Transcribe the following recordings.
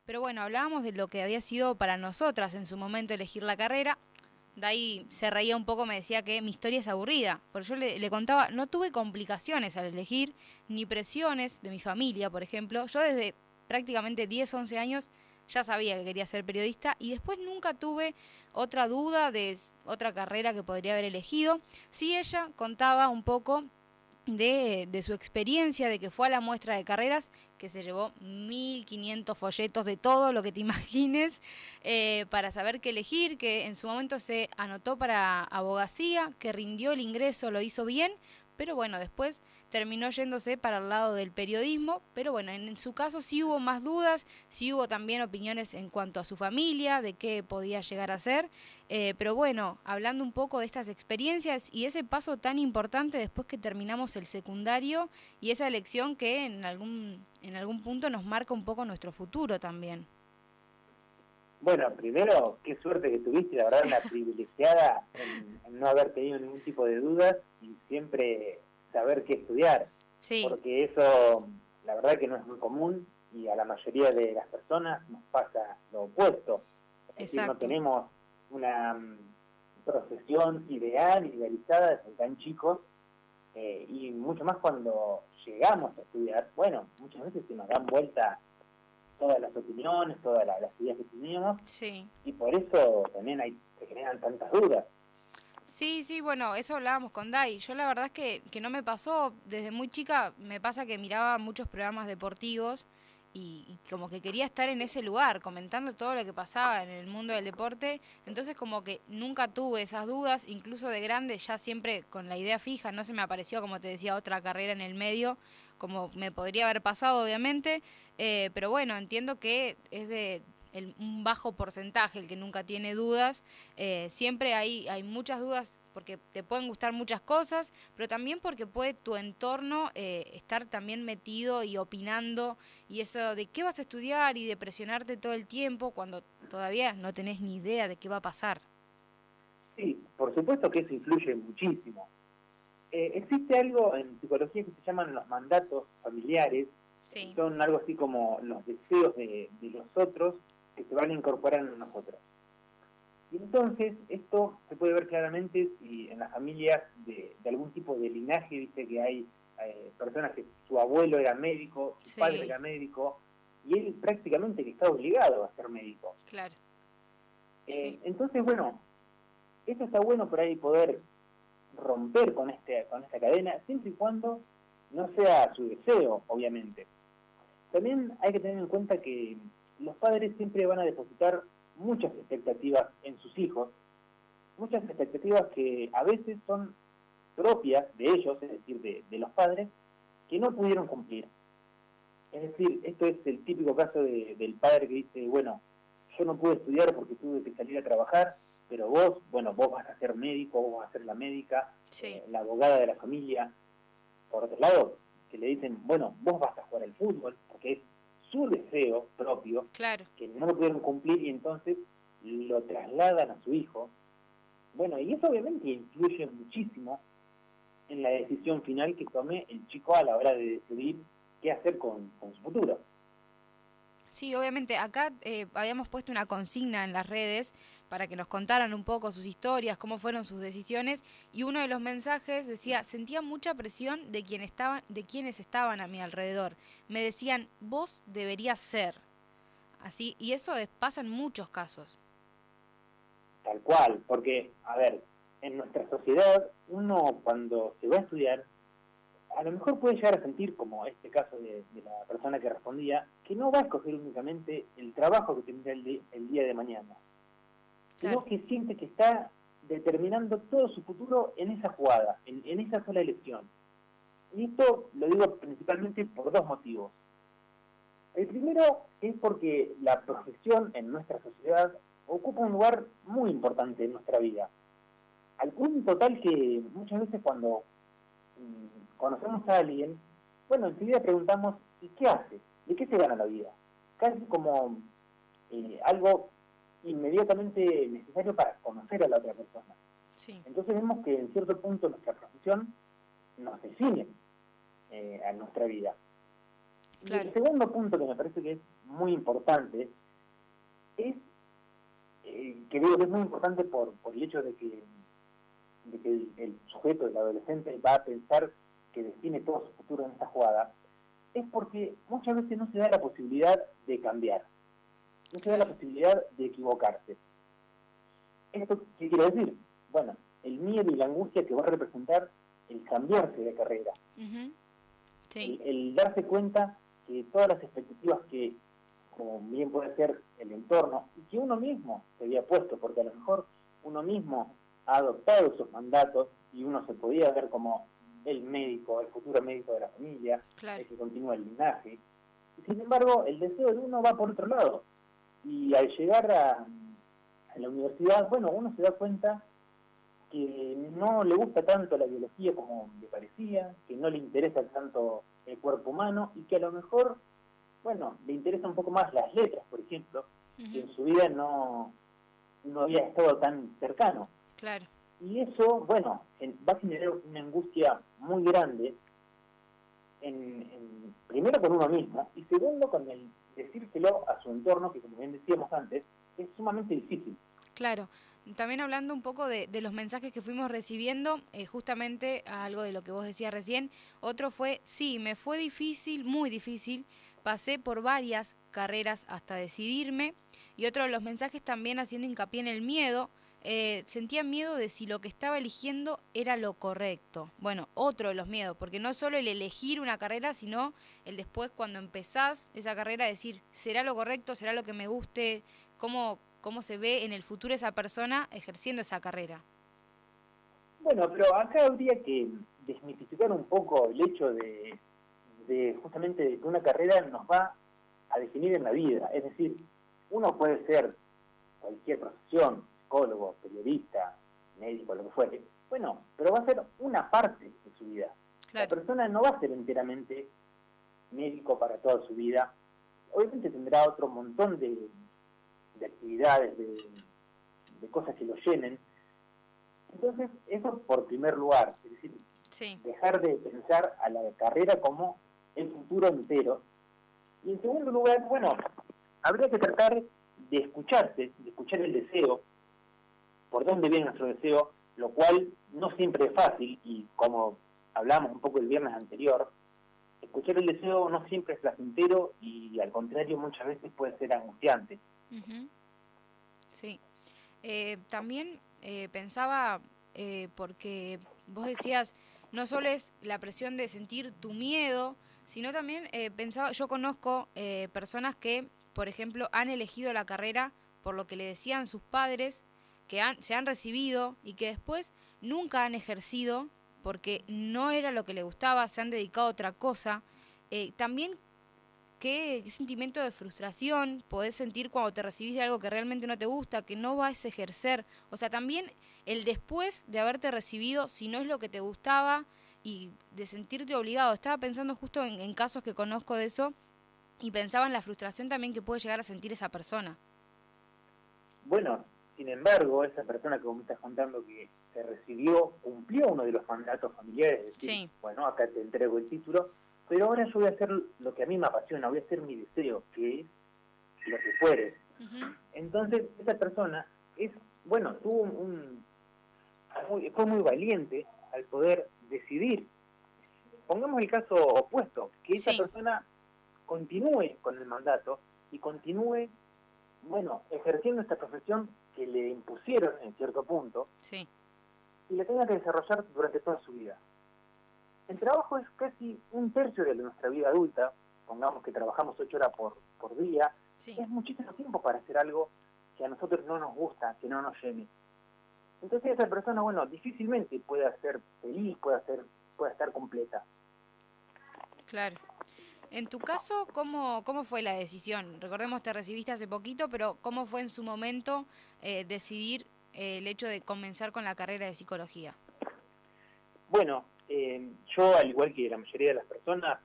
Pero bueno, hablábamos de lo que había sido para nosotras en su momento elegir la carrera. De ahí se reía un poco, me decía que mi historia es aburrida, porque yo le contaba, no tuve complicaciones al elegir, ni presiones de mi familia, por ejemplo. Yo desde prácticamente 10, 11 años ya sabía que quería ser periodista y después nunca tuve otra duda de otra carrera que podría haber elegido. Sí, ella contaba un poco de su experiencia, de que fue a la muestra de carreras, que se llevó 1500 folletos de todo lo que te imagines, para saber qué elegir, que en su momento se anotó para abogacía, que rindió el ingreso, lo hizo bien, pero bueno, después terminó yéndose para el lado del periodismo, pero bueno, en su caso sí hubo más dudas, sí hubo también opiniones en cuanto a su familia, de qué podía llegar a ser, pero bueno, hablando un poco de estas experiencias y ese paso tan importante después que terminamos el secundario y esa elección que en algún punto nos marca un poco nuestro futuro también. Bueno, primero, qué suerte que tuviste, la verdad, una privilegiada en no haber tenido ningún tipo de dudas y siempre saber qué estudiar, Sí, porque eso, la verdad que no es muy común y a la mayoría de las personas nos pasa lo opuesto. Es decir, no exacto. tenemos una profesión ideal, idealizada desde tan chicos, y mucho más cuando llegamos a estudiar, bueno, muchas veces se nos dan vuelta todas las opiniones, todas las ideas que teníamos, Sí. y por eso también se generan tantas dudas. Sí, sí, bueno, eso hablábamos con Dai. Yo la verdad es que no me pasó, desde muy chica me pasa que miraba muchos programas deportivos y como que quería estar en ese lugar, comentando todo lo que pasaba en el mundo del deporte. Entonces como que nunca tuve esas dudas, incluso de grande ya siempre con la idea fija, no se me apareció, como te decía, otra carrera en el medio, como me podría haber pasado obviamente, pero bueno, entiendo que es de un bajo porcentaje el que nunca tiene dudas. Siempre hay muchas dudas porque te pueden gustar muchas cosas, pero también porque puede tu entorno estar también metido y opinando, y eso de qué vas a estudiar y de presionarte todo el tiempo cuando todavía no tenés ni idea de qué va a pasar. Sí, por supuesto que eso influye muchísimo. Existe algo en psicología que se llaman los mandatos familiares, y Sí, son algo así como los deseos de los otros que se van a incorporar en nosotros. Y entonces esto se puede ver claramente si en las familias de algún tipo de linaje, dice que hay personas que su abuelo era médico, su padre sí, era médico, y él prácticamente que está obligado a ser médico. claro, sí, Entonces, bueno, eso está bueno por ahí poder romper con esta cadena, siempre y cuando no sea su deseo, obviamente. También hay que tener en cuenta que los padres siempre van a depositar muchas expectativas en sus hijos, muchas expectativas que a veces son propias de ellos, es decir, de los padres, que no pudieron cumplir. Es decir, esto es el típico caso del padre que dice, bueno, yo no pude estudiar porque tuve que salir a trabajar, pero vos, bueno, vos vas a ser médico, vos vas a ser la médica, sí, la abogada de la familia. Por otro lado, que le dicen, bueno, vos vas a jugar al fútbol, porque es su deseo propio, claro. que no lo pudieron cumplir y entonces lo trasladan a su hijo. Bueno, y eso obviamente influye muchísimo en la decisión final que tome el chico a la hora de decidir qué hacer con su futuro. Sí, obviamente, acá habíamos puesto una consigna en las redes para que nos contaran un poco sus historias, cómo fueron sus decisiones, y uno de los mensajes decía, sentía mucha presión de quienes estaban a mi alrededor. Me decían, vos deberías ser así, y eso pasa en muchos casos. Tal cual, porque, a ver, en nuestra sociedad, uno cuando se va a estudiar, a lo mejor puede llegar a sentir, como este caso de la persona que respondía, que no va a escoger únicamente el trabajo que tendrá el día de mañana, Claro, sino que siente que está determinando todo su futuro en esa jugada, en esa sola elección. Y esto lo digo principalmente por dos motivos. El primero es porque la profesión en nuestra sociedad ocupa un lugar muy importante en nuestra vida, al punto tal que muchas veces cuando conocemos a alguien, bueno, enseguida preguntamos, ¿y qué hace? ¿De qué se gana la vida? Casi como algo inmediatamente necesario para conocer a la otra persona. sí, Entonces vemos que en cierto punto nuestra profesión nos define a nuestra vida. Y claro, el segundo punto que me parece que es muy importante es, que digo que es muy importante por el hecho de que el sujeto, el adolescente, va a pensar que define todo su futuro en esta jugada, es porque muchas veces no se da la posibilidad de cambiar, no se da la posibilidad de equivocarse. ¿Esto qué quiere decir? Bueno, el miedo y la angustia que va a representar el cambiarse de carrera, Sí. el darse cuenta que todas las expectativas que, como bien puede ser el entorno, y que uno mismo se había puesto, porque a lo mejor uno mismo ha adoptado esos mandatos y uno se podía ver como el médico, el futuro médico de la familia, Claro. el que continúa el linaje. Y sin embargo, el deseo de uno va por otro lado. Y al llegar a la universidad, bueno, uno se da cuenta que no le gusta tanto la biología como le parecía, que no le interesa tanto el cuerpo humano y que a lo mejor, bueno, le interesa un poco más las letras, por ejemplo, que en su vida no había estado tan cercano. Claro. Y eso, bueno, va a generar una angustia muy grande, primero con uno mismo, y segundo con el decírselo a su entorno, que como bien decíamos antes, es sumamente difícil. Claro. También hablando un poco de los mensajes que fuimos recibiendo, justamente algo de lo que vos decías recién, otro fue, sí, me fue difícil, muy difícil, pasé por varias carreras hasta decidirme, y otro de los mensajes también haciendo hincapié en el miedo, sentía miedo de si lo que estaba eligiendo era lo correcto. Bueno, otro de los miedos, porque no solo el elegir una carrera, sino el después cuando empezás esa carrera decir, ¿será lo correcto? ¿Será lo que me guste? ¿Cómo se ve en el futuro esa persona ejerciendo esa carrera? Bueno, pero acá habría que desmitificar un poco el hecho de justamente de que una carrera nos va a definir en la vida. Es decir, uno puede ser cualquier profesión, psicólogo, periodista, médico, lo que fuere, bueno, pero va a ser una parte de su vida. La Claro. persona no va a ser enteramente médico para toda su vida. Obviamente tendrá otro montón de actividades, de cosas que lo llenen. Entonces, eso por primer lugar, es decir, Sí. dejar de pensar a la carrera como el futuro entero. Y en segundo lugar, bueno, habría que tratar de escucharse, de escuchar el deseo, por dónde viene nuestro deseo, lo cual no siempre es fácil, y como hablamos un poco el viernes anterior, escuchar el deseo no siempre es placentero y al contrario muchas veces puede ser angustiante. Sí. También pensaba, porque vos decías, no solo es la presión de sentir tu miedo, sino también pensaba, yo conozco personas que, por ejemplo, han elegido la carrera por lo que le decían sus padres, que se han recibido y que después nunca han ejercido porque no era lo que le gustaba, se han dedicado a otra cosa. También qué sentimiento de frustración podés sentir cuando te recibís de algo que realmente no te gusta, que no vas a ejercer. O sea, también el después de haberte recibido, si no es lo que te gustaba y de sentirte obligado. Estaba pensando justo en casos que conozco de eso y pensaba en la frustración también que puede llegar a sentir esa persona. Bueno, sin embargo, esa persona que vos me estás contando que se recibió, cumplió uno de los mandatos familiares, es decir, Sí. bueno, acá te entrego el título, pero ahora yo voy a hacer lo que a mí me apasiona, voy a hacer mi deseo, que es lo que fuere. Entonces, esa persona bueno, fue muy valiente al poder decidir. Pongamos el caso opuesto, que esa Sí. persona continúe con el mandato y continúe, bueno, ejerciendo esta profesión que le impusieron en cierto punto, Sí. y la tenga que desarrollar durante toda su vida. El trabajo es casi un tercio de nuestra vida adulta, pongamos que trabajamos 8 horas por día, Sí. es muchísimo tiempo para hacer algo que a nosotros no nos gusta, que no nos llene. Entonces esa persona, bueno, difícilmente puede ser feliz, puede estar completa. Claro. En tu caso, ¿cómo fue la decisión? Recordemos, te recibiste hace poquito, pero ¿cómo fue en su momento decidir el hecho de comenzar con la carrera de psicología? Bueno, yo, al igual que la mayoría de las personas,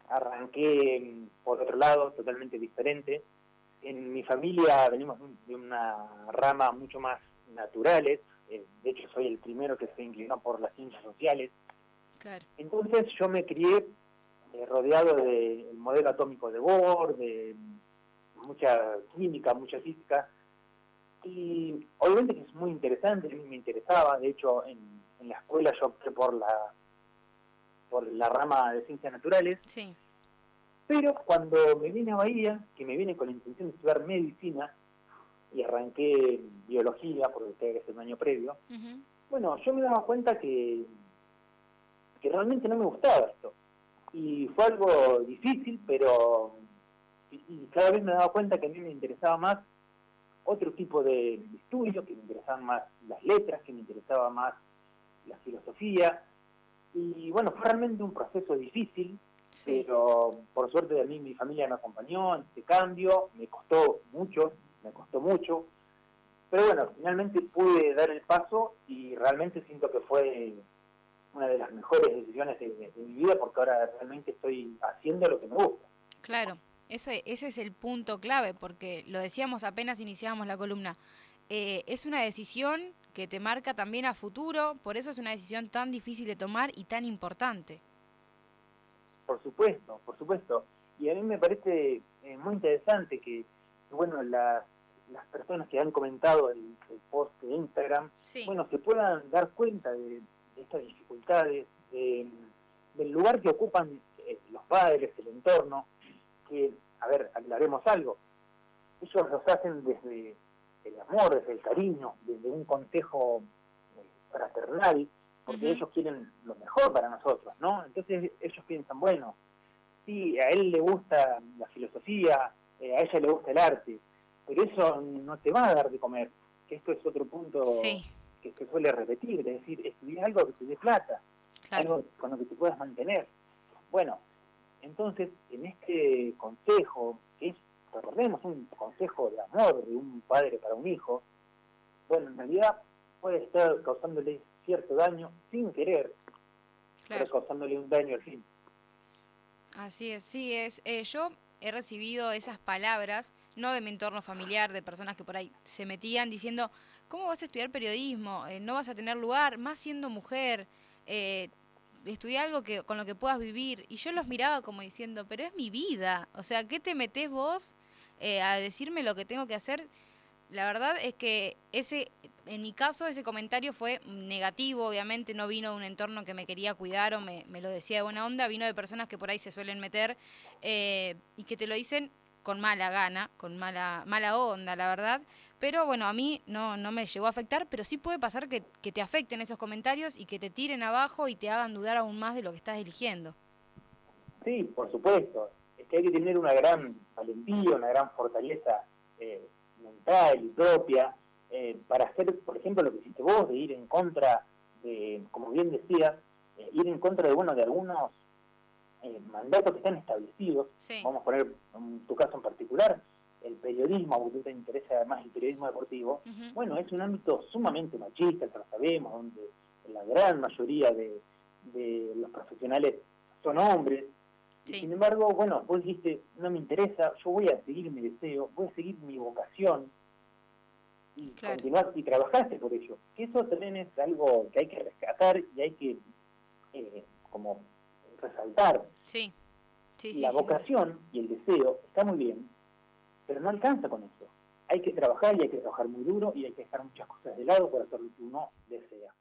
arranqué por otro lado, totalmente diferente. En mi familia venimos de una rama mucho más naturales, de hecho soy el primero que se inclinó por las ciencias sociales. Claro. Entonces yo me crié rodeado del modelo atómico de Bohr, de mucha química, mucha física, y obviamente que es muy interesante, a mí me interesaba, de hecho en la escuela yo opté por la rama de ciencias naturales, Sí. pero cuando me vine a Bahía, que me vine con la intención de estudiar medicina, y arranqué biología, porque tenía que hacer un año previo, Ujú. bueno, yo me daba cuenta que realmente no me gustaba esto. Y fue algo difícil, pero y cada vez me daba cuenta que a mí me interesaba más otro tipo de estudio, que me interesaban más las letras, que me interesaba más la filosofía. Y bueno, fue realmente un proceso difícil, Sí. pero por suerte a mí mi familia me acompañó en este cambio, me costó mucho, pero bueno, finalmente pude dar el paso y realmente siento que fue una de las mejores decisiones de mi vida, porque ahora realmente estoy haciendo lo que me gusta. Claro, ese es el punto clave, porque lo decíamos apenas iniciábamos la columna. Es una decisión que te marca también a futuro, por eso es una decisión tan difícil de tomar y tan importante. Por supuesto, por supuesto. Y a mí me parece muy interesante que, bueno, las personas que han comentado el post de Instagram, Sí. bueno, se puedan dar cuenta de estas dificultades, del lugar que ocupan los padres, el entorno, que, a ver, aclaremos algo, ellos los hacen desde el amor, desde el cariño, desde un consejo fraternal, porque Ujú. ellos quieren lo mejor para nosotros, ¿no? Entonces ellos piensan, bueno, sí, a él le gusta la filosofía, a ella le gusta el arte, pero eso no te va a dar de comer, que esto es otro punto Sí, que se suele repetir, es decir, estudiar algo que te dé plata, claro. algo con lo que te puedas mantener. Bueno, entonces, en este consejo, que es, recordemos, un consejo de amor de un padre para un hijo, bueno, en realidad puede estar causándole cierto daño sin querer, pero Claro. causándole un daño al fin. Así es, sí es. Yo he recibido esas palabras, no de mi entorno familiar, de personas que por ahí se metían diciendo, ¿cómo vas a estudiar periodismo? No vas a tener lugar, más siendo mujer. Eh, Estudiar algo que con lo que puedas vivir. Y yo los miraba como diciendo, pero es mi vida. O sea, ¿qué te metés vos a decirme lo que tengo que hacer? La verdad es que en mi caso, ese comentario fue negativo, obviamente, no vino de un entorno que me quería cuidar o me lo decía de buena onda, vino de personas que por ahí se suelen meter y que te lo dicen con mala gana, con mala onda, la verdad. Pero bueno, a mí no me llegó a afectar, pero sí puede pasar que te afecten esos comentarios y que te tiren abajo y te hagan dudar aún más de lo que estás eligiendo. Sí, por supuesto, es que hay que tener una gran valentía, una gran fortaleza mental y propia para hacer, por ejemplo, lo que hiciste vos, de ir en contra de, como bien decías, ir en contra de, bueno, de algunos mandatos que están establecidos. Sí. Vamos a poner tu caso en particular, el periodismo, porque te interesa además el periodismo deportivo. Ujú. Bueno, es un ámbito sumamente machista, que lo sabemos, donde la gran mayoría de los profesionales son hombres. Y Sí, sin embargo, bueno, vos dijiste, no me interesa, yo voy a seguir mi deseo, voy a seguir mi vocación y claro. continuar y trabajaste por ello. Que eso también es algo que hay que rescatar y hay que como resaltar. Sí, sí, sí, La sin dudas. vocación y el deseo está muy bien, pero no alcanza con eso. Hay que trabajar y hay que trabajar muy duro y hay que dejar muchas cosas de lado para hacer lo que uno desea.